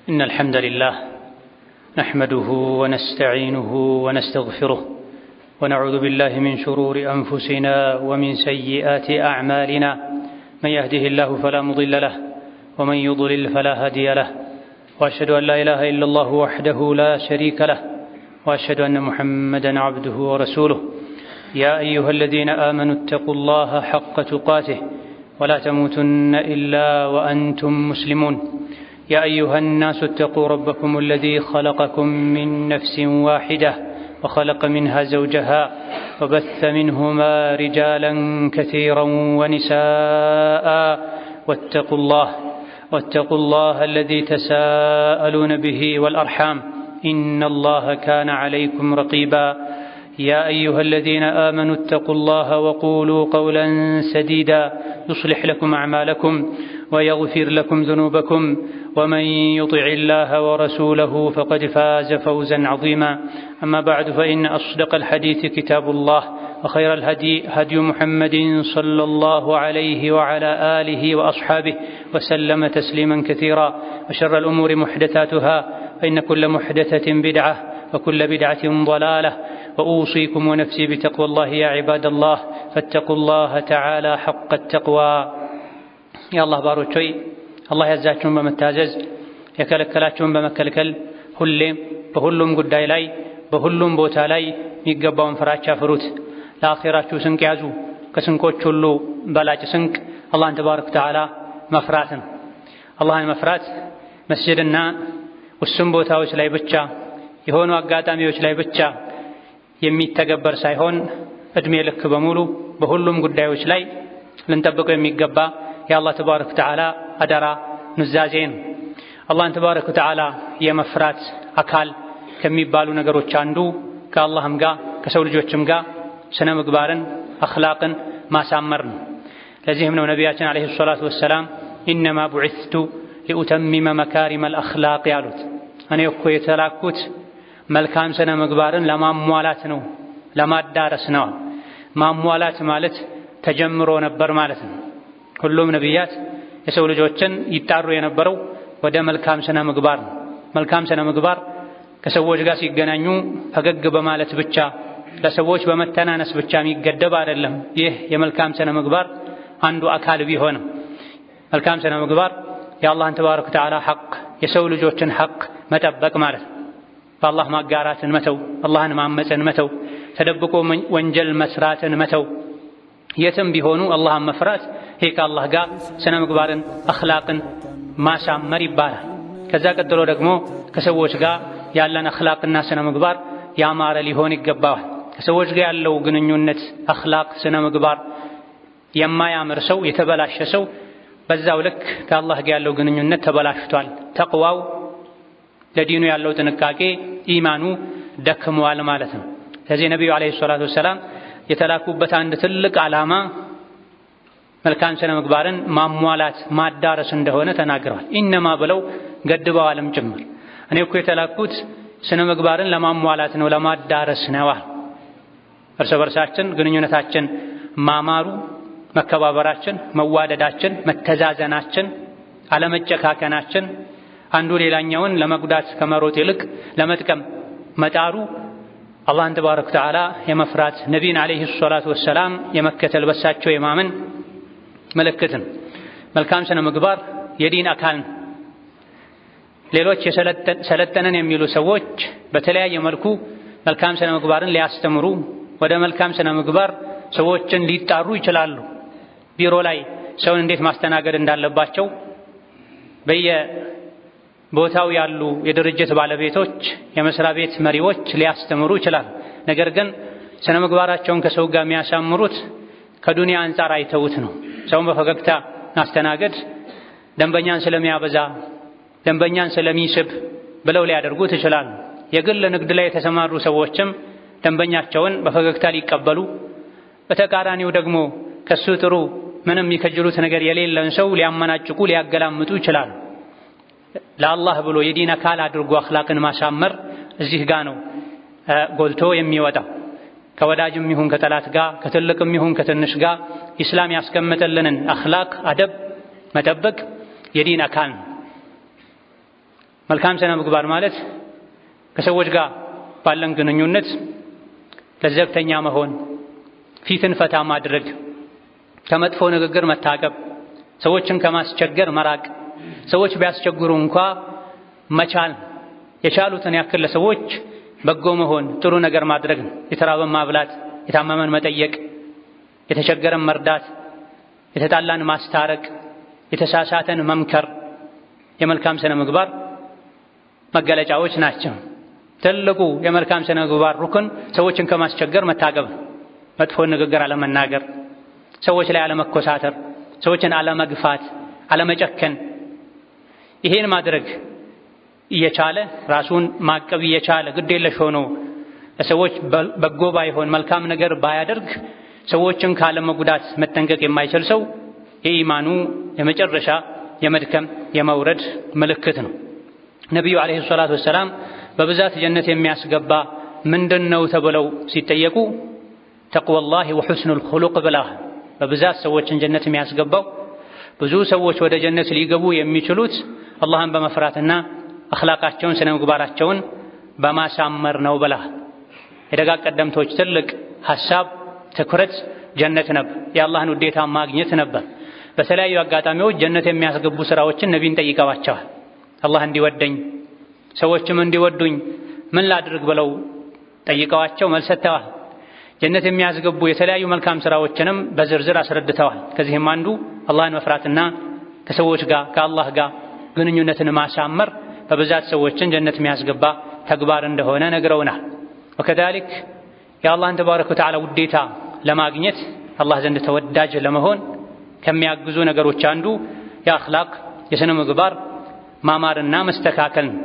إن الحمد لله نحمده ونستعينه ونستغفره ونعوذ بالله من شرور أنفسنا ومن سيئات أعمالنا من يهده الله فلا مضل له ومن يضلل فلا هادي له وأشهد أن لا إله إلا الله وحده لا شريك له وأشهد أن محمدًا عبده ورسوله يا أيها الذين آمنوا اتقوا الله حق تقاته ولا تموتن إلا وأنتم مسلمون يا أيها الناس اتقوا ربكم الذي خلقكم من نفس واحدة وخلق منها زوجها وبث منهما رجالا كثيرا ونساء واتقوا الله الذي تساءلون به والأرحام إن الله كان عليكم رقيبا يا أيها الذين آمنوا اتقوا الله وقولوا قولا سديدا يصلح لكم أعمالكم ويغفر لكم ذنوبكم ومن يطع الله ورسوله فقد فاز فوزا عظيما أما بعد فإن أصدق الحديث كتاب الله وخير الهدي هدي محمد صلى الله عليه وعلى آله وأصحابه وسلم تسليما كثيرا وشر الأمور محدثاتها فإن كل محدثة بدعة وكل بدعة ضلالة وأوصيكم ونفسي بتقوى الله يا عباد الله فاتقوا الله تعالى حق التقوى يا الله باروچوي الله ያዛችሁን በመታዘዝ የከለከላችሁን በመከልከል ሁሌም በሁሉም ጉዳይ ላይ በሁሉም ቦታ ላይ የሚገባውን ፍራቻ ፍሩት። ለአኺራችሁ ስንቅ ያዙ። ከስንቆች ሁሉ በላጭ ስንቅ አላህን ተባረከ ወተዓላ መፍራትን። አላህን መፍራት መስጂድና ውስን ቦታዎች ላይ ብቻ የሆኑ አጋጣሚዎች ላይ ብቻ የሚተገበር ሳይሆን እድሜ ልክ በሙሉ በሁሉም ጉዳዮች ላይ ልንጠብቀው የሚገባ የአላህ ተባረከ ወተዓላ አደራ ኑዛዜ ነው። አላህን ተባረከ ወተዓላ የመፍራት አካል ከሚባሉ ነገሮች አንዱ ከአላህም ጋር ከሰው ልጆችም ጋር ስነ ምግባርን አኽላቅን ማሳመር ነው። ለዚህም ነው ነቢያችን ዓለይሂ ሰላቱ ወሰላም ኢነማ ቡዒስቱ ሊኡተሚመ መካሪመል አኽላቅ ያሉት። እኔ እኮ የተላኩት መልካም ስነ ምግባርን ለማሟላት ነው፣ ለማዳረስ ነው። ማሟላት ማለት ተጀምሮ ነበር ማለት ነው። ሁሉም ነቢያት የሰው ልጆችን ይጣሩ የነበረው ወደ መልካም ስነ ምግባር ነው። መልካም ስነ ምግባር ከሰዎች ጋር ሲገናኙ ፈገግ በማለት ብቻ ለሰዎች በመተናነስ ብቻ የሚገደብ አይደለም። ይህ የመልካም ስነ ምግባር አንዱ አካል ቢሆንም መልካም ስነ ምግባር የአላህን ተባረከ ወተዓላ ሐቅ የሰው ልጆችን ሐቅ መጠበቅ ማለት ነው። በአላህ ማጋራትን መተው፣ አላህን ማመፅን መተው፣ ተደብቆ ወንጀል መስራትን መተው፣ የትም ቢሆኑ አላህን መፍራት፣ ይሄ ከአላህ ጋር ስነ ምግባርን አኽላቅን ማሳመር ይባላል። ከዛ ቀጥሎ ደግሞ ከሰዎች ጋር ያለን አኽላቅና ስነ ምግባር ያማረ ሊሆን ይገባዋል። ከሰዎች ጋር ያለው ግንኙነት አኽላቅ ስነ ምግባር የማያምር ሰው የተበላሸ ሰው በዛው ልክ ከአላህ ጋር ያለው ግንኙነት ተበላሽቷል። ተቅዋው ለዲኑ ያለው ጥንቃቄ ኢማኑ ደክሟል ማለት ነው። ስለዚህ ነቢዩ ዓለይሂ ሰላቱ ወሰላም የተላኩበት አንድ ትልቅ ዓላማ መልካም ስነ ምግባርን ማሟላት ማዳረስ እንደሆነ ተናግረዋል። ኢነማ ብለው ገድበዋልም ጭምር። እኔ እኮ የተላኩት ስነ ምግባርን ለማሟላት ነው፣ ለማዳረስ ነው። እርስ በርሳችን ግንኙነታችን ማማሩ፣ መከባበራችን፣ መዋደዳችን፣ መተዛዘናችን፣ አለመጨካከናችን አንዱ ሌላኛውን ለመጉዳት ከመሮጥ ይልቅ ለመጥቀም መጣሩ አላህን ተባረከ ወተዓላ የመፍራት ነቢይን ዓለይሂ ሰላቱ ወሰላም የመከተል በሳቸው የማመን ምልክት ነው። መልካም ስነ ምግባር የዲን አካል ነው። ሌሎች ሰለጠነን የሚሉ ሰዎች በተለያየ መልኩ መልካም ስነ ምግባርን ሊያስተምሩ ወደ መልካም ስነ ምግባር ሰዎችን ሊጣሩ ይችላሉ። ቢሮ ላይ ሰውን እንዴት ማስተናገድ እንዳለባቸው በየቦታው ያሉ የድርጅት ባለቤቶች፣ የመስሪያ ቤት መሪዎች ሊያስተምሩ ይችላል። ነገር ግን ስነ ምግባራቸውን ከሰው ጋር የሚያሳምሩት ከዱንያ አንጻር አይተውት ነው። ሰውን በፈገግታ ማስተናገድ ደንበኛን ስለሚያበዛ ደንበኛን ስለሚስብ ብለው ሊያደርጉት ይችላሉ። የግል ንግድ ላይ የተሰማሩ ሰዎችም ደንበኛቸውን በፈገግታ ሊቀበሉ፣ በተቃራኒው ደግሞ ከሱ ጥሩ ምንም የሚከጅሉት ነገር የሌለን ሰው ሊያመናጭቁ ሊያገላምጡ ይችላሉ። ለአላህ ብሎ የዲን አካል አድርጎ አኽላቅን ማሳመር እዚህ ጋር ነው ጎልቶ የሚወጣው። ከወዳጅም ይሁን ከጠላት ጋር ከትልቅም ይሁን ከትንሽ ጋር ኢስላም ያስቀመጠልንን አኽላቅ አደብ መጠበቅ የዲን አካል ነው። መልካም ስነ ምግባር ማለት ከሰዎች ጋር ባለን ግንኙነት ለዘብተኛ መሆን፣ ፊትን ፈታ ማድረግ፣ ከመጥፎ ንግግር መታቀብ፣ ሰዎችን ከማስቸገር መራቅ፣ ሰዎች ቢያስቸግሩ እንኳ መቻል፣ የቻሉትን ያክል ለሰዎች በጎ መሆን፣ ጥሩ ነገር ማድረግ ነው። የተራበን ማብላት፣ የታመመን መጠየቅ፣ የተቸገረን መርዳት፣ የተጣላን ማስታረቅ፣ የተሳሳተን መምከር የመልካም ስነ ምግባር መገለጫዎች ናቸው። ትልቁ የመልካም ስነ ምግባር ሩክን ሰዎችን ከማስቸገር መታቀብ፣ መጥፎ ንግግር አለመናገር፣ ሰዎች ላይ አለመኮሳተር፣ ሰዎችን አለመግፋት፣ አለመጨከን። ይሄን ማድረግ እየቻለ ራሱን ማቀብ እየቻለ ግዴለሽ ሆኖ ለሰዎች በጎ ባይሆን መልካም ነገር ባያደርግ ሰዎችን ካለመጉዳት መጠንቀቅ የማይችል ሰው የኢማኑ የመጨረሻ የመድከም የመውረድ ምልክት ነው። ነቢዩ ዓለይሂ ሰላቱ ወሰላም በብዛት ጀነት የሚያስገባ ምንድነው ተብለው ሲጠየቁ ተቅወላሂ ወሑስኑል ኹሉቅ ብላ በብዛት ሰዎችን ጀነት የሚያስገባው ብዙ ሰዎች ወደ ጀነት ሊገቡ የሚችሉት አላህን በመፍራትና አኽላቃቸውን ስነ ምግባራቸውን በማሳመር ነው ብላ። የደጋግ ቀደምቶች ትልቅ ሐሳብ ትኩረት ጀነት ነበር፣ የአላህን ውዴታ ማግኘት ነበር። በተለያዩ አጋጣሚዎች ጀነት የሚያስገቡ ስራዎችን ነቢይን ጠይቀዋቸዋል። አላህ እንዲወደኝ ሰዎችም እንዲወዱኝ ምን ላድርግ ብለው ጠይቀዋቸው መልስ ሰጥተዋል። ጀነት የሚያስገቡ የተለያዩ መልካም ስራዎችንም በዝርዝር አስረድተዋል። ከዚህም አንዱ አላህን መፍራትና ከሰዎች ጋር ከአላህ ጋር ግንኙነትን ማሳመር በብዛት ሰዎችን ጀነት የሚያስገባ ተግባር እንደሆነ ነግረውናል። ወከዛሊክ የአላህን ተባረከ ወተዓላ ውዴታ ለማግኘት አላህ ዘንድ ተወዳጅ ለመሆን ከሚያግዙ ነገሮች አንዱ የአኽላቅ የስነ ምግባር ማማርና መስተካከል ነው።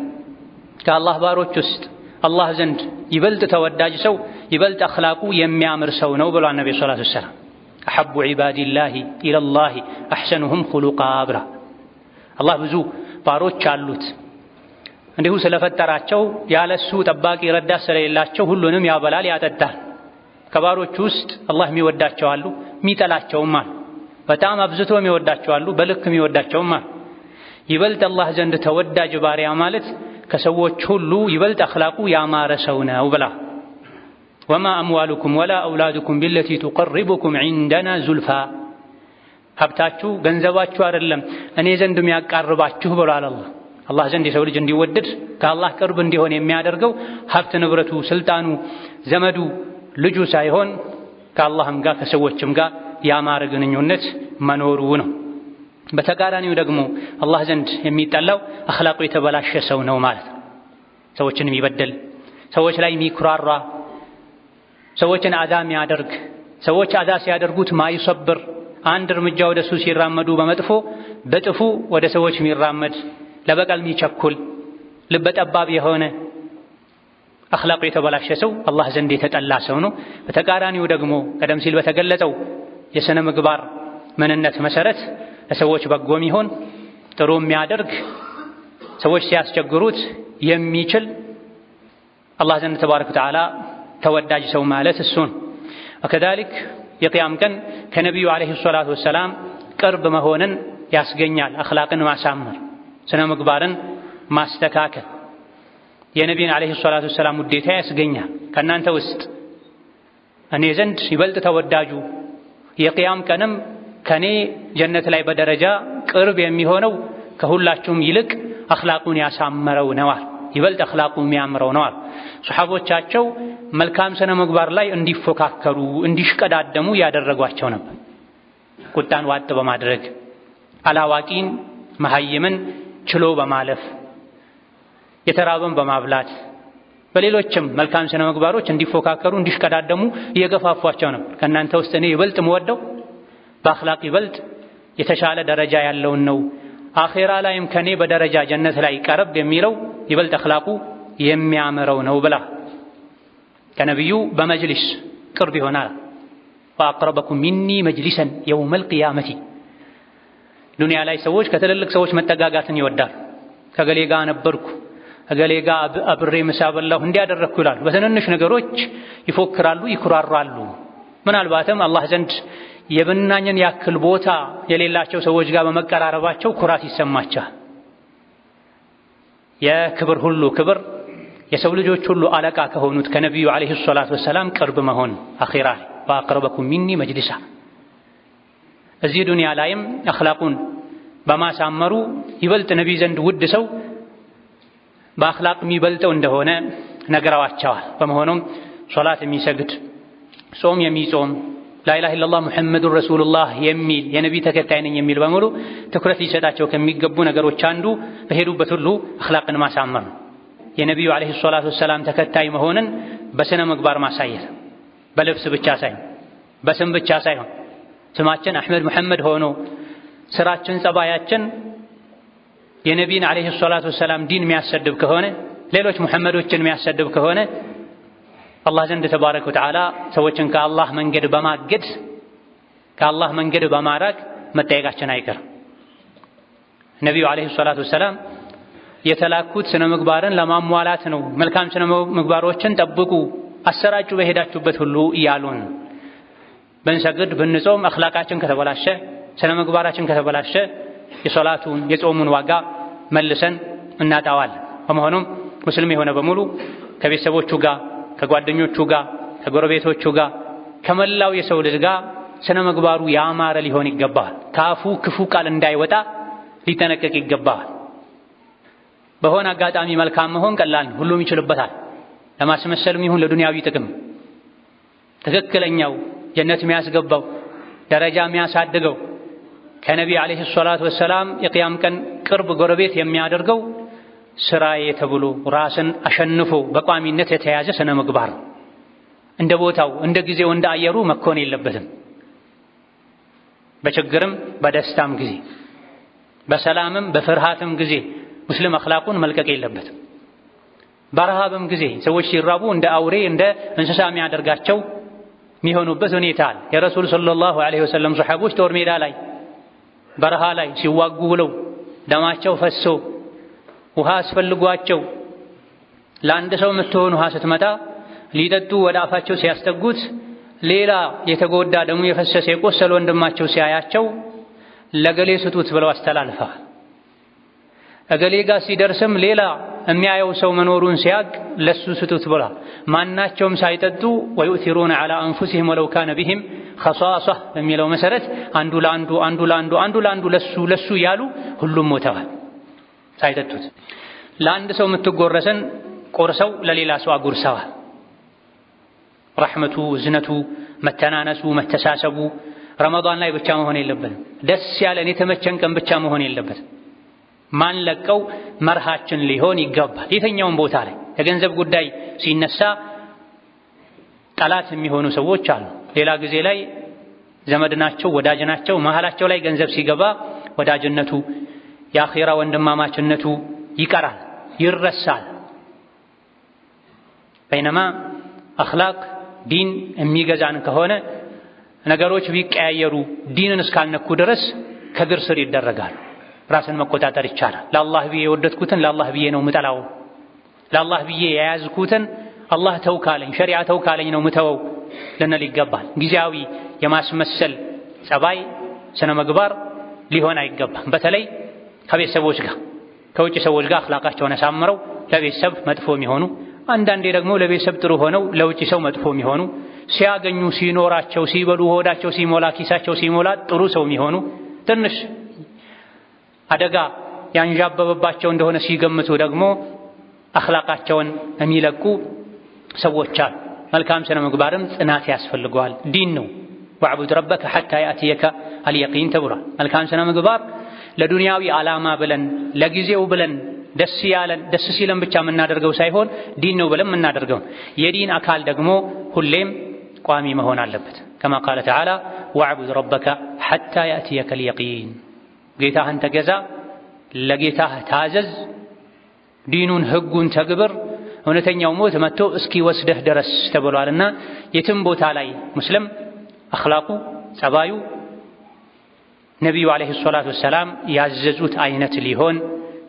ከአላህ ባሮች ውስጥ አላህ ዘንድ ይበልጥ ተወዳጅ ሰው ይበልጥ አኽላቁ የሚያምር ሰው ነው ብሏል ነብዩ ሰለላሁ ዐለይሂ ወሰለም። አሐቡ ዒባዲላሂ ኢለላሂ አሕሰኑሁም ኹሉቃ ብላ። አላህ ብዙ ባሮች አሉት፣ እንዲሁ ስለፈጠራቸው ያለሱ ጠባቂ ረዳት ስለሌላቸው ሁሉንም ያበላል ያጠጣል። ከባሮች ውስጥ አላህ የሚወዳቸው አሉ፣ የሚጠላቸውም አሉ። በጣም አብዝቶ የሚወዳቸው አሉ፣ በልክ የሚወዳቸውም አሉ። ይበልጥ አላህ ዘንድ ተወዳጅ ባሪያ ማለት ከሰዎች ሁሉ ይበልጥ አኽላቁ ያማረ ሰው ነው ብላ። ወማ አምዋሉኩም ወላ አውላዱኩም ቢለቲ ቱቀርቡኩም ዒንደና ዙልፋ። ሀብታችሁ ገንዘባችሁ አይደለም እኔ ዘንድ የሚያቃርባችሁ ብሏል አላህ። አላህ ዘንድ የሰው ልጅ እንዲወደድ ከአላህ ቅርብ እንዲሆን የሚያደርገው ሀብት ንብረቱ፣ ስልጣኑ፣ ዘመዱ፣ ልጁ ሳይሆን ከአላህም ጋር ከሰዎችም ጋር ያማረ ግንኙነት መኖሩ ነው። በተቃራኒው ደግሞ አላህ ዘንድ የሚጠላው አኽላቁ የተበላሸ ሰው ነው ማለት ነው። ሰዎችን የሚበደል፣ ሰዎች ላይ የሚኩራራ፣ ሰዎችን አዛ የሚያደርግ፣ ሰዎች አዛ ሲያደርጉት ማይሰብር፣ አንድ እርምጃ ወደ እሱ ሲራመዱ በመጥፎ በጥፉ ወደ ሰዎች የሚራመድ፣ ለበቀል የሚቸኩል፣ ልበ ጠባብ የሆነ አኽላቁ የተበላሸ ሰው አላህ ዘንድ የተጠላ ሰው ነው። በተቃራኒው ደግሞ ቀደም ሲል በተገለጸው የሥነ ምግባር ምንነት መሰረት ለሰዎች በጎ የሚሆን ጥሩ የሚያደርግ፣ ሰዎች ሲያስቸግሩት የሚችል አላህ ዘንድ ተባረከ ወተዓላ ተወዳጅ ሰው ማለት እሱን። ወከዛሊክ የቅያም ቀን ከነቢዩ ዓለይሂ ሰላቱ ወሰላም ቅርብ መሆንን ያስገኛል። አኽላቅን ማሳመር፣ ስነ ምግባርን ማስተካከል የነቢይን ዓለይሂ ሰላቱ ወሰላም ውዴታ ያስገኛል። ከእናንተ ውስጥ እኔ ዘንድ ይበልጥ ተወዳጁ የቅያም ቀንም ከኔ ጀነት ላይ በደረጃ ቅርብ የሚሆነው ከሁላችሁም ይልቅ አኽላቁን ያሳመረው ነዋል፣ ይበልጥ አኽላቁ የሚያምረው ነዋል። ሱሐቦቻቸው መልካም ስነ ምግባር ላይ እንዲፎካከሩ እንዲሽቀዳደሙ ያደረጓቸው ነበር። ቁጣን ዋጥ በማድረግ አላዋቂን መሀይምን ችሎ በማለፍ የተራበን በማብላት በሌሎችም መልካም ስነ ምግባሮች እንዲፎካከሩ እንዲሽቀዳደሙ እየገፋፏቸው ነበር። ከእናንተ ውስጥ እኔ ይበልጥ የምወደው በአኽላቅ ይበልጥ የተሻለ ደረጃ ያለውን ነው፣ አኼራ ላይም ከኔ በደረጃ ጀነት ላይ ቀረብ የሚለው ይበልጥ አኽላቁ የሚያምረው ነው ብላ ከነቢዩ በመጅሊስ ቅርብ ይሆናል። ወአቅረበኩም ሚኒ መጅሊሰን የውመል ቂያመቲ። ዱንያ ላይ ሰዎች ከትልልቅ ሰዎች መጠጋጋትን ይወዳሉ። ከገሌ ጋር ነበርኩ፣ ከገሌ ጋር አብሬ ምሳ በላሁ፣ እንዲያደረግኩ ይላሉ። በትንንሽ ነገሮች ይፎክራሉ፣ ይኩራራሉ። ምናልባትም አላህ ዘንድ የብናኝን ያክል ቦታ የሌላቸው ሰዎች ጋር በመቀራረባቸው ኩራት ይሰማቸዋል። የክብር ሁሉ ክብር የሰው ልጆች ሁሉ አለቃ ከሆኑት ከነቢዩ አለይሂ ሰላቱ ወሰላም ቅርብ መሆን አኺራ ወአቅረበኩም ሚኒ መጅሊሳ እዚህ ዱንያ ላይም አኽላቁን በማሳመሩ ይበልጥ ነቢይ ዘንድ ውድ ሰው በአኽላቅ የሚበልጠው እንደሆነ ነገራዋቸዋል። በመሆኑም ሶላት የሚሰግድ ጾም የሚጾም ላኢላሃ ኢለላህ ሙሐመዱር ረሱሉላህ የሚል የነቢይ ተከታይ ነኝ የሚል በሙሉ ትኩረት ሊሰጣቸው ከሚገቡ ነገሮች አንዱ በሄዱበት ሁሉ አኽላቅን ማሳመር ነው። የነቢዩ አለይሂ ሰላቱ ወሰላም ተከታይ መሆንን በስነ ምግባር ማሳየት፣ በልብስ ብቻ ሳይሆን በስም ብቻ ሳይሆን ስማችን አሕመድ ሙሐመድ ሆኖ ስራችን ጸባያችን የነቢይን አለይሂ ሰላቱ ወሰላም ዲን የሚያሰድብ ከሆነ ሌሎች ሙሐመዶችን የሚያሰድብ ከሆነ አላህ ዘንድ ተባረከ ወተዓላ ሰዎችን ከአላህ መንገድ በማገድ ከአላህ መንገድ በማራቅ መጠየቃችን አይቀርም። ነቢዩ አለይሂ ሰላቱ ወሰላም የተላኩት ስነ ምግባርን ለማሟላት ነው። መልካም ስነ ምግባሮችን ጠብቁ፣ አሰራጩ በሄዳችሁበት ሁሉ እያሉን ብንሰግድ ብንጾም አኽላቃችን ከተበላሸ ስነ ምግባራችን ከተበላሸ የሶላቱን የጾሙን ዋጋ መልሰን እናጣዋለን። በመሆኑም ሙስሊም የሆነ በሙሉ ከቤተሰቦቹ ጋር ከጓደኞቹ ጋር ከጎረቤቶቹ ጋር ከመላው የሰው ልጅ ጋር ስነ ምግባሩ ያማረ ሊሆን ይገባል። ካፉ ክፉ ቃል እንዳይወጣ ሊጠነቀቅ ይገባል። በሆነ አጋጣሚ መልካም መሆን ቀላል ሁሉም ይችልበታል። ለማስመሰልም ይሁን ለዱንያዊ ጥቅም ትክክለኛው ጀነት የሚያስገባው ደረጃ የሚያሳድገው ከነቢይ አለይሂ ሰላቱ ወሰላም የቅያም ቀን ቅርብ ጎረቤት የሚያደርገው ስራዬ ተብሎ ራስን አሸንፎ በቋሚነት የተያዘ ስነ ምግባር እንደ ቦታው እንደ ጊዜው እንደ አየሩ መኮን የለበትም። በችግርም በደስታም ጊዜ በሰላምም በፍርሃትም ጊዜ ሙስሊም አኽላቁን መልቀቅ የለበትም። በረሃብም ጊዜ ሰዎች ሲራቡ እንደ አውሬ እንደ እንስሳ የሚያደርጋቸው የሚሆኑበት ሁኔታ አለ። የረሱል ሰለላሁ ዐለይሂ ወሰለም ሱሐቦች ጦር ሜዳ ላይ በረሃ ላይ ሲዋጉ ብለው ደማቸው ፈሶ ውሃ አስፈልጓቸው ለአንድ ሰው የምትሆን ውሃ ስትመጣ ሊጠጡ ወደ አፋቸው ሲያስጠጉት ሌላ የተጎዳ ደሙ የፈሰሰ የቆሰለ ወንድማቸው ሲያያቸው ለገሌ ስጡት ብለው አስተላልፈዋል። እገሌ ጋር ሲደርስም ሌላ የሚያየው ሰው መኖሩን ሲያቅ ለሱ ስጡት ብላ ማናቸውም ሳይጠጡ ወዩእቲሩነ ዐላ አንፉሲሂም ወለው ካነ ቢሂም ኸሷሷ በሚለው መሰረት አንዱ ለአንዱ ለሱ ያሉ ሁሉም ሞተዋል ሳይጠጡት። ለአንድ ሰው የምትጎረሰን ቆርሰው ለሌላ ሰው አጉርሰዋል። ረሕመቱ፣ እዝነቱ፣ መተናነሱ፣ መተሳሰቡ ረመዳን ላይ ብቻ መሆን የለበትም። ደስ ያለን የተመቸን ቀን ብቻ መሆን የለበትም። ማን ለቀው መርሃችን ሊሆን ይገባል። የትኛውም ቦታ ላይ የገንዘብ ጉዳይ ሲነሳ ጠላት የሚሆኑ ሰዎች አሉ። ሌላ ጊዜ ላይ ዘመድ ናቸው፣ ወዳጅ ናቸው። መሃላቸው ላይ ገንዘብ ሲገባ ወዳጅነቱ የአኺራ ወንድማማችነቱ ይቀራል፣ ይረሳል። በይነማ አኽላቅ ዲን የሚገዛን ከሆነ ነገሮች ቢቀያየሩ ዲንን እስካልነኩ ድረስ ከእግር ስር ይደረጋሉ። ራስን መቆጣጠር ይቻላል። ለአላህ ብዬ የወደድኩትን ለአላህ ብዬ ነው ምጠላው፣ ለአላህ ብዬ የያዝኩትን አላህ ተው ካለኝ ሸሪዓ ተው ካለኝ ነው ምተወው ልንል ይገባል። ጊዜያዊ የማስመሰል ጸባይ ስነ ምግባር ሊሆን አይገባም። በተለይ ከቤተሰቦች ጋር ከውጭ ሰዎች ጋር አኽላቃቸውን አሳምረው ለቤተሰብ መጥፎ የሚሆኑ አንዳንዴ ደግሞ ለቤተሰብ ጥሩ ሆነው ለውጭ ሰው መጥፎ የሚሆኑ ሲያገኙ ሲኖራቸው ሲበሉ ሆዳቸው ሲሞላ ኪሳቸው ሲሞላ ጥሩ ሰው የሚሆኑ ትንሽ አደጋ ያንዣበበባቸው እንደሆነ ሲገምቱ ደግሞ አኽላቃቸውን የሚለቁ ሰዎች አሉ። መልካም ስነ ምግባርም ጽናት ያስፈልገዋል። ዲን ነው። ወዕቡድ ረበከ ሐታ ያእትየከ አልየቂን ተብሏል። መልካም ስነ ምግባር ለዱንያዊ ዓላማ ብለን ለጊዜው ብለን ደስ ሲለን ብቻ የምናደርገው ሳይሆን ዲን ነው ብለን የምናደርገው የዲን አካል ደግሞ ሁሌም ቋሚ መሆን አለበት። ከማ ቃለ ተዓላ ወዕቡድ ረበከ ሐታ ያእትየከ አልየቂን፣ ጌታህን ተገዛ፣ ለጌታህ ታዘዝ፣ ዲኑን ህጉን ተግብር፣ እውነተኛው ሞት መጥቶ እስኪ ወስደህ ድረስ ተብሏልና የትም ቦታ ላይ ሙስሊም አኽላቁ ጸባዩ ነቢዩ ዓለይሂ ሰላቱ ወሰላም ያዘዙት አይነት ሊሆን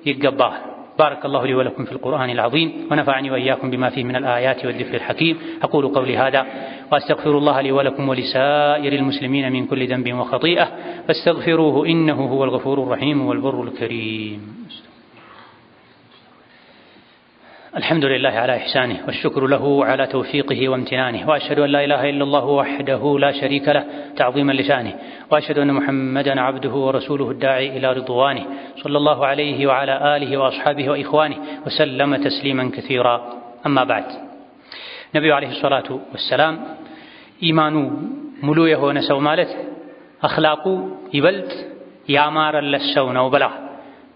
ይገባል። بارك الله لي ولكم في القرآن العظيم ونفعني وإياكم بما فيه من الآيات والذكر الحكيم. أقول قولي هذا وأستغفر الله لي ولكم ولسائر المسلمين من كل ذنب وخطيئة فاستغفروه إنه هو الغفور الرحيم والبر الكريم. الحمد لله على إحسانه والشكر له على توفيقه وامتنانه وأشهد أن لا إله إلا الله وحده لا شريك له تعظيما لشانه وأشهد أن محمدا عبده ورسوله الداعي إلى رضوانه صلى الله عليه وعلى آله وأصحابه وإخوانه وسلم تسليما كثيرا أما بعد نبي عليه الصلاة والسلام إيمانه ملوء ونسو مالت أخلاقه يبلت يامار اللسون وبلا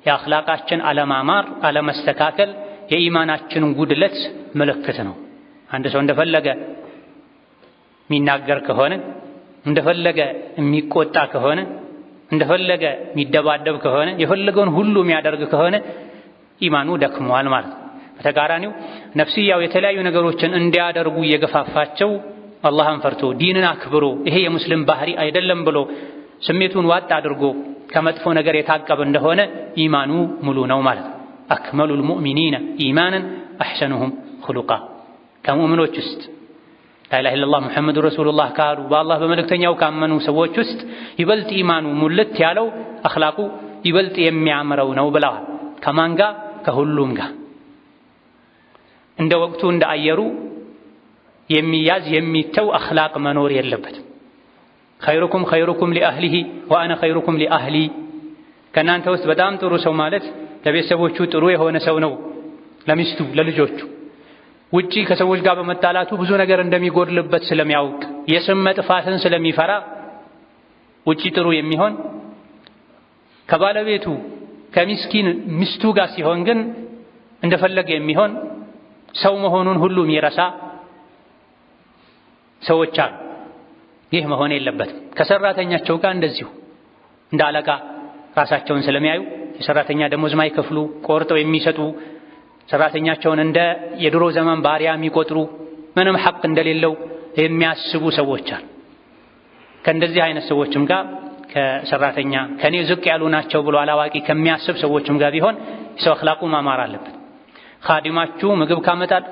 يا أخلاقاتشن على مامار على مستكاكل የኢማናችን ጉድለት ምልክት ነው። አንድ ሰው እንደፈለገ የሚናገር ከሆነ እንደፈለገ የሚቆጣ ከሆነ እንደፈለገ የሚደባደብ ከሆነ የፈለገውን ሁሉ የሚያደርግ ከሆነ ኢማኑ ደክሟል ማለት ነው። በተቃራኒው ነፍስያው የተለያዩ ነገሮችን እንዲያደርጉ እየገፋፋቸው አላህን ፈርቶ ዲንን አክብሮ ይሄ የሙስሊም ባህሪ አይደለም ብሎ ስሜቱን ዋጥ አድርጎ ከመጥፎ ነገር የታቀበ እንደሆነ ኢማኑ ሙሉ ነው ማለት ነው። أكمل المؤمنين إيمانا أحسنهم خلقا كمؤمنوች ውስጥ لا إله إلا الله محمد رسول الله ካሉ በአላህ በመልእክተኛው ካመኑ ሰዎች ውስጥ ይበልጥ ኢማኑ ሙልት ያለው አኽላቁ ይበልጥ የሚያምረው ነው ብለዋል። ከማን ጋር? ከሁሉም ጋር እንደ ወቅቱ እንደ አየሩ የሚያዝ የሚተው አኽላቅ መኖር የለበትም። خيركم خيركم لأهله وأنا خيركم لأهلي ከናንተ ውስጥ በጣም ጥሩ ሰው ማለት ለቤተሰቦቹ ጥሩ የሆነ ሰው ነው፣ ለሚስቱ ለልጆቹ። ውጪ ከሰዎች ጋር በመጣላቱ ብዙ ነገር እንደሚጎድልበት ስለሚያውቅ የስም መጥፋትን ስለሚፈራ ውጪ ጥሩ የሚሆን ከባለቤቱ ከሚስኪን ሚስቱ ጋር ሲሆን ግን እንደፈለገ የሚሆን ሰው መሆኑን ሁሉ የሚረሳ ሰዎች አሉ። ይህ መሆን የለበትም። ከሰራተኛቸው ጋር እንደዚሁ እንደ አለቃ ራሳቸውን ስለሚያዩ የሰራተኛ ደሞዝ ማይከፍሉ ቆርጠው የሚሰጡ ሰራተኛቸውን እንደ የድሮ ዘመን ባሪያ የሚቆጥሩ ምንም ሐቅ እንደሌለው የሚያስቡ ሰዎች አሉ። ከእንደዚህ አይነት ሰዎችም ጋር ከሰራተኛ ከኔ ዝቅ ያሉ ናቸው ብሎ አላዋቂ ከሚያስብ ሰዎችም ጋር ቢሆን ሰው አኽላቁ ማማር አለበት። ኻዲማችሁ ምግብ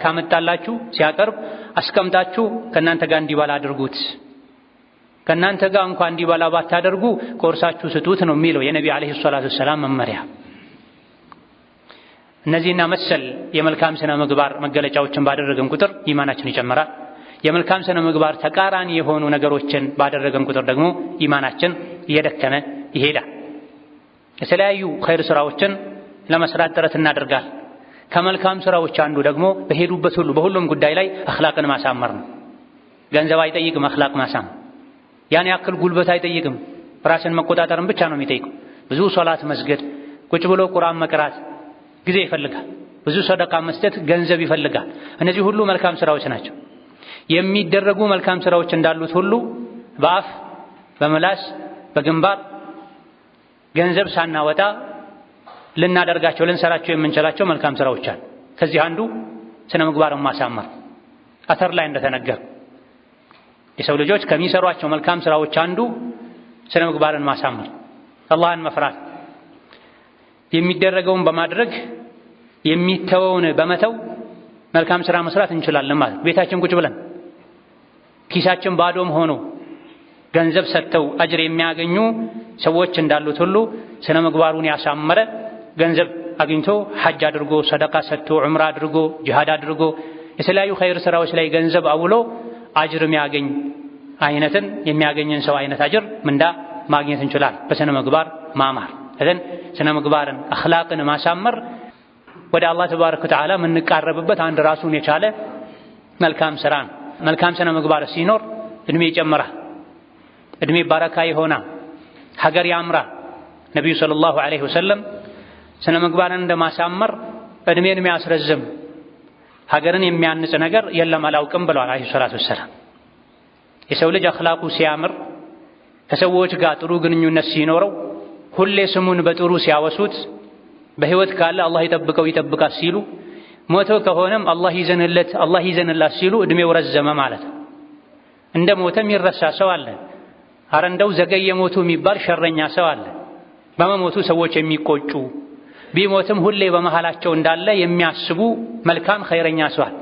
ካመጣላችሁ ሲያቀርብ አስቀምጣችሁ ከእናንተ ጋር እንዲበላ አድርጉት። ከእናንተ ጋር እንኳን እንዲበላ ባታደርጉ ቆርሳችሁ ስጡት ነው የሚለው የነቢ ዓለይሂ ሰላቱ ወሰላም መመሪያ። እነዚህና መሰል የመልካም ስነ ምግባር መገለጫዎችን ባደረገን ቁጥር ኢማናችን ይጨምራል። የመልካም ስነ ምግባር ተቃራኒ የሆኑ ነገሮችን ባደረገን ቁጥር ደግሞ ኢማናችን እየደከመ ይሄዳል። የተለያዩ ኸይር ስራዎችን ለመስራት ጥረት እናደርጋለን። ከመልካም ስራዎች አንዱ ደግሞ በሄዱበት ሁሉ በሁሉም ጉዳይ ላይ አኽላቅን ማሳመር ነው። ገንዘብ አይጠይቅም አኽላቅ ማሳመር። ያን ያክል ጉልበት አይጠይቅም። ራስን መቆጣጠርን ብቻ ነው የሚጠይቀው። ብዙ ሶላት መስገድ፣ ቁጭ ብሎ ቁርአን መቅራት ጊዜ ይፈልጋል። ብዙ ሰደቃ መስጠት ገንዘብ ይፈልጋል። እነዚህ ሁሉ መልካም ስራዎች ናቸው። የሚደረጉ መልካም ስራዎች እንዳሉት ሁሉ በአፍ በምላስ በግንባር ገንዘብ ሳናወጣ ልናደርጋቸው ልንሰራቸው የምንችላቸው መልካም ስራዎች አሉ። ከዚህ አንዱ ስነ ምግባርን ማሳመር። አተር ላይ እንደተነገረ የሰው ልጆች ከሚሰሯቸው መልካም ስራዎች አንዱ ስነ ምግባርን ማሳመር፣ አላህን መፍራት፣ የሚደረገውን በማድረግ የሚተወውን በመተው መልካም ስራ መስራት እንችላለን ማለት። ቤታችን ቁጭ ብለን ኪሳችን ባዶም ሆኖ ገንዘብ ሰጥተው አጅር የሚያገኙ ሰዎች እንዳሉት ሁሉ ስነ ምግባሩን ያሳመረ ገንዘብ አግኝቶ ሐጅ አድርጎ ሰደቃ ሰጥቶ ዑምራ አድርጎ ጂሃድ አድርጎ የተለያዩ ኸይር ስራዎች ላይ ገንዘብ አውሎ አጅር የሚያገኝን ሰው አይነት አጅር ምንዳ ማግኘት እንችላለን በስነ ምግባር ማማር። እዘን ስነ ምግባርን አኽላቅን ማሳመር ወደ አላህ ተባረከ ወተዓላ የምንቃረብበት አንድ ራሱን የቻለ መልካም ስራ ነው። መልካም ስነ ምግባር ሲኖር እድሜ ይጨምራል፣ እድሜ ባረካ ይሆናል፣ ሀገር ያምራል። ነቢዩ ሰለላሁ ዐለይሂ ወሰለም ስነ ምግባርን እንደማሳመር እድሜን የሚያስረዝም ሀገርን የሚያንጽ ነገር የለም አላውቅም ብለዋል ዐለይሂ ሰላቱ ወሰላም። የሰው ልጅ አኽላቁ ሲያምር ከሰዎች ጋር ጥሩ ግንኙነት ሲኖረው ሁሌ ስሙን በጥሩ ሲያወሱት በህይወት ካለ አላህ ይጠብቀው ይጠብቃት ሲሉ ሞቶ ከሆነም አላህ ይዘንላት ሲሉ እድሜው ረዘመ ማለት ነው። እንደ ሞተም ይረሳ ሰው አለ። አረ እንደው ዘገየ ሞቱ የሚባል ሸረኛ ሰው አለ። በመሞቱ ሰዎች የሚቆጩ ቢሞትም ሁሌ በመሃላቸው እንዳለ የሚያስቡ መልካም ኸይረኛ ሰው አለ።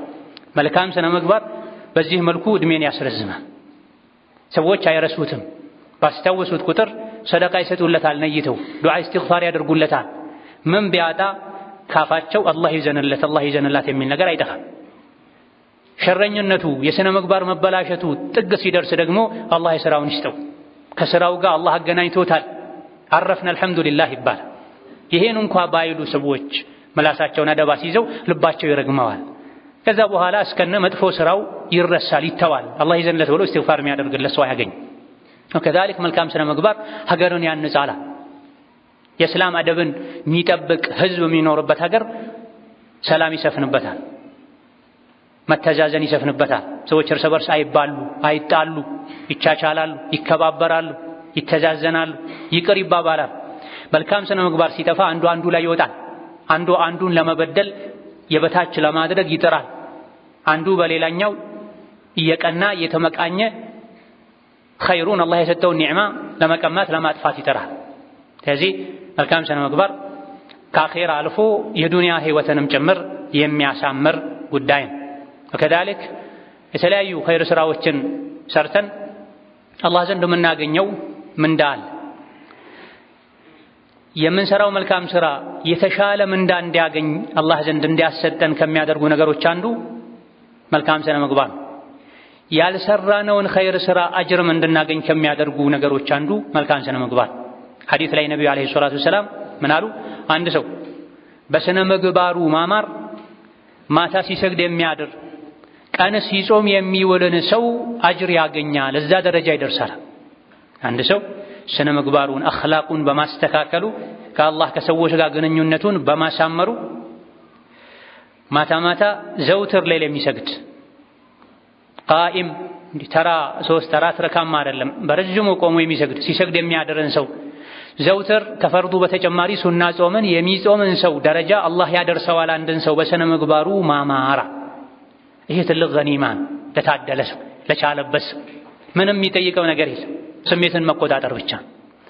መልካም ስነ ምግባር በዚህ መልኩ እድሜን ያስረዝማል። ሰዎች አይረሱትም። ባስታወሱት ቁጥር ሰደቃ ይሰጡለታል፣ ነይተው ዱዓ ኢስቲግፋር ያደርጉለታል። ምን ቢያጣ ካፋቸው አላህ ይዘንላት የሚል ነገር አይጠፋም። ሸረኝነቱ የሥነ ምግባር መበላሸቱ ጥግ ሲደርስ ደግሞ አላህ የሥራውን ይስጠው፣ ከሥራው ጋር አላህ አገናኝቶታል፣ አረፍና አልሐምዱሊላህ ይባላል። ይሄን እንኳ ባይሉ ሰዎች ምላሳቸውን አደባ ሲይዘው ልባቸው ይረግመዋል። ከዛ በኋላ እስከነ መጥፎ ሥራው ይረሳል፣ ይተዋል። አላህ ይዘንለት ብሎ እስትግፋር የሚያደርግለት ሰው ያገኝ። ከዛሊክ መልካም ሥነ ምግባር ሀገርን ያንጻል። የእስላም አደብን የሚጠብቅ ህዝብ የሚኖርበት ሀገር ሰላም ይሰፍንበታል፣ መተዛዘን ይሰፍንበታል። ሰዎች እርስ በርስ አይባሉ፣ አይጣሉ፣ ይቻቻላሉ፣ ይከባበራሉ፣ ይተዛዘናሉ፣ ይቅር ይባባላል። መልካም ሥነ ምግባር ሲጠፋ አንዱ አንዱ ላይ ይወጣል። አንዱ አንዱን ለመበደል የበታች ለማድረግ ይጥራል። አንዱ በሌላኛው እየቀና እየተመቃኘ ኸይሩን አላህ የሰጠውን ኒዕማ ለመቀማት ለማጥፋት ይጥራል። ስለዚህ መልካም ሥነ ምግባር ከአኼራ አልፎ የዱንያ ህይወትንም ጭምር የሚያሳምር ጉዳይ ነው። ወከዛሊክ የተለያዩ ኸይር ሥራዎችን ሰርተን አላህ ዘንድ የምናገኘው ምንዳ አለ። የምንሰራው መልካም ሥራ የተሻለ ምንዳ እንዲያገኝ አላህ ዘንድ እንዲያሰጠን ከሚያደርጉ ነገሮች አንዱ መልካም ሥነ ምግባር ነው። ያልሰራነውን ኸይር ሥራ አጅርም እንድናገኝ ከሚያደርጉ ነገሮች አንዱ መልካም ሥነ ምግባር። ሐዲስ ላይ ነብዩ አለይሂ ሰላቱ ወሰላም ምን አሉ? አንድ ሰው በሥነ ምግባሩ ማማር ማታ ሲሰግድ የሚያድር ቀን ሲጾም የሚውልን ሰው አጅር ያገኛል፣ እዛ ደረጃ ይደርሳል። አንድ ሰው ሥነ ምግባሩን አኽላቁን በማስተካከሉ ከአላህ ከሰዎች ጋር ግንኙነቱን በማሳመሩ ማታ ማታ ዘውትር ሌሊት የሚሰግድ ቃኢም ተራ 3-4 ረካም አይደለም በረጅሙ ቆሞ የሚሰግድ ሲሰግድ የሚያድርን ሰው ዘውትር ከፈርዱ በተጨማሪ ሱና ጾምን የሚጾምን ሰው ደረጃ አላህ ያደርሰዋል። አንድን ሰው በሥነ ምግባሩ ማማራ ይሄ ትልቅ ገኒማ ለታደለ ሰው ለቻለበት ሰው ምንም የሚጠይቀው ነገር የለም። ስሜትን መቆጣጠር ብቻ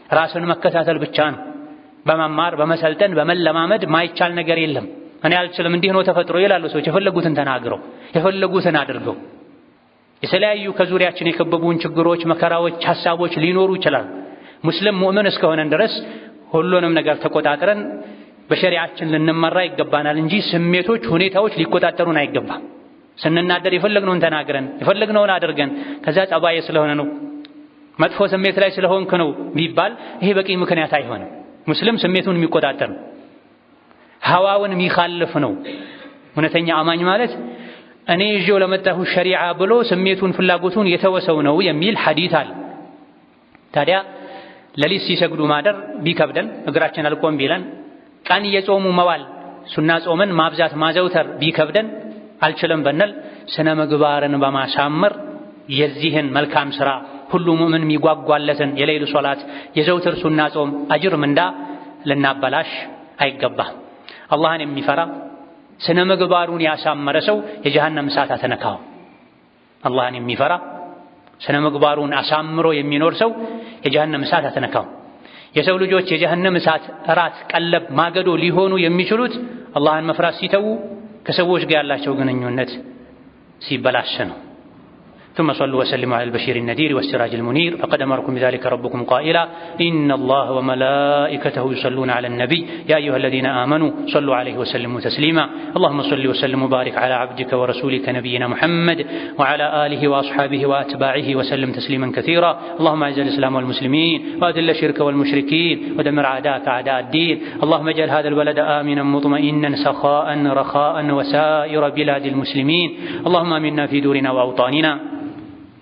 ራስን መከታተል ብቻ ነው። በመማር በመሰልጠን በመለማመድ ማይቻል ነገር የለም። እኔ አልችልም እንዲህ ነው ተፈጥሮ ይላሉ ሰዎች። የፈለጉትን ተናግረው የፈለጉትን አድርገው የተለያዩ ከዙሪያችን የከበቡን ችግሮች፣ መከራዎች፣ ሐሳቦች ሊኖሩ ይችላሉ። ሙስሊም ሙእምን እስከሆነን ድረስ ሁሉንም ነገር ተቆጣጥረን በሸሪዓችን ልንመራ ይገባናል እንጂ ስሜቶች፣ ሁኔታዎች ሊቆጣጠሩን አይገባም። ስንናደር የፈለግነውን ተናግረን የፈለግነውን አድርገን ከዛ ጸባዬ ስለሆነ ነው መጥፎ ስሜት ላይ ስለሆንክ ነው ቢባል ይሄ በቂ ምክንያት አይሆንም። ሙስሊም ስሜቱን የሚቆጣጠር ነው፣ ሐዋውን የሚኻልፍ ነው። እውነተኛ አማኝ ማለት እኔ ይዤው ለመጣሁ ሸሪዓ ብሎ ስሜቱን ፍላጎቱን የተወሰው ነው የሚል ሐዲስ አለ። ታዲያ ሌሊት ሲሰግዱ ማደር ቢከብደን እግራችን አልቆም ቢለን ቀን እየጾሙ መዋል ሱና ጾምን ማብዛት ማዘውተር ቢከብደን አልችልም ብንል ሥነ ምግባርን በማሳመር የዚህን መልካም ሥራ ሁሉ ሙእምን የሚጓጓለትን የሌሊት ሶላት የዘውትር ሱና ጾም አጅር ምንዳ ልናበላሽ አይገባም። አላህን የሚፈራ ሥነ ምግባሩን ያሳመረ ሰው የጀሃነም እሳት አትነካው። አላህን የሚፈራ ሥነ ምግባሩን አሳምሮ የሚኖር ሰው የጀሃነም እሳት አትነካው። የሰው ልጆች የጀሃነም እሳት እራት ቀለብ ማገዶ ሊሆኑ የሚችሉት አላህን መፍራት ሲተዉ ከሰዎች ጋር ያላቸው ግንኙነት ሲበላሽ ነው። ثم صلوا وسلموا على البشير النذير والسراج المنير فقد أمركم بذلك ربكم قائلا إن الله وملائكته يصلون على النبي يا أيها الذين آمنوا صلوا عليه وسلموا تسليما اللهم صل وسلم وبارك على عبدك ورسولك نبينا محمد وعلى آله وأصحابه وأتباعه وسلم تسليما كثيرا اللهم أعز الإسلام والمسلمين وأذل الشرك والمشركين ودمر أعداءك أعداء الدين اللهم اجعل هذا البلد آمنا مطمئنا سخاء رخاء وسائر بلاد المسلمين اللهم آمنا في دورنا وأوطاننا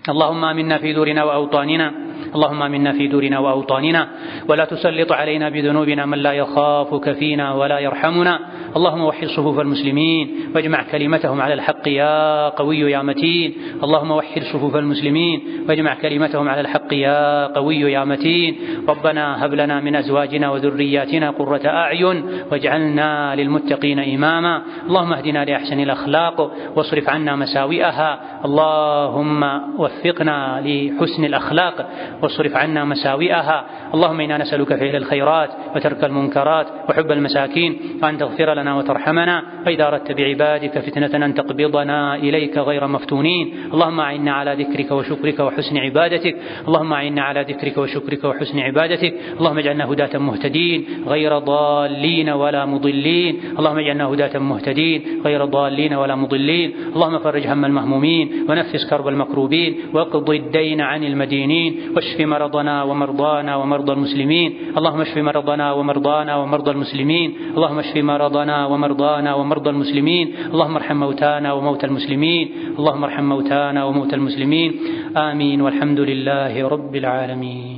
اللهم آمنا في دورنا وأوطاننا اللهم آمنا في دورنا وأوطاننا ولا تسلط علينا بذنوبنا من لا يخافك فينا ولا يرحمنا اللهم وحد صفوف المسلمين واجمع كلمتهم على الحق يا قوي يا متين اللهم وحد صفوف المسلمين واجمع كلمتهم على الحق يا قوي يا متين ربنا هب لنا من أزواجنا وذرياتنا قرة أعين واجعلنا للمتقين إماما اللهم اهدنا لأحسن الأخلاق واصرف عنا مساوئها اللهم وفقنا لحسن الأخلاق واصرف عنا مساوئها. اللهم إنا نسألك فعل الخيرات وترك المنكرات وحب المساكين، وأن تغفر لنا وترحمنا، وإذا أردت بعبادك فتنة أن تقبضنا إليك غير مفتونين. اللهم أعنا على ذكرك وشكرك وحسن عبادتك. اللهم أعنا على ذكرك وشكرك وحسن عبادتك. اللهم اجعلنا هداة مهتدين غير ضالين ولا مضلين. اللهم اجعلنا هداة مهتدين غير ضالين ولا مضلين. اللهم فرج هم المهمومين ونفس كرب المكروبين واقض الدين عن المدينين، واشف مرضنا ومرضانا ومرضى المسلمين. اللهم اشف مرضنا ومرضانا ومرضى المسلمين. اللهم اشف مرضنا ومرضانا ومرضى المسلمين. اللهم ارحم موتانا وموتى المسلمين. اللهم ارحم موتانا وموتى المسلمين. آمين، والحمد لله رب العالمين.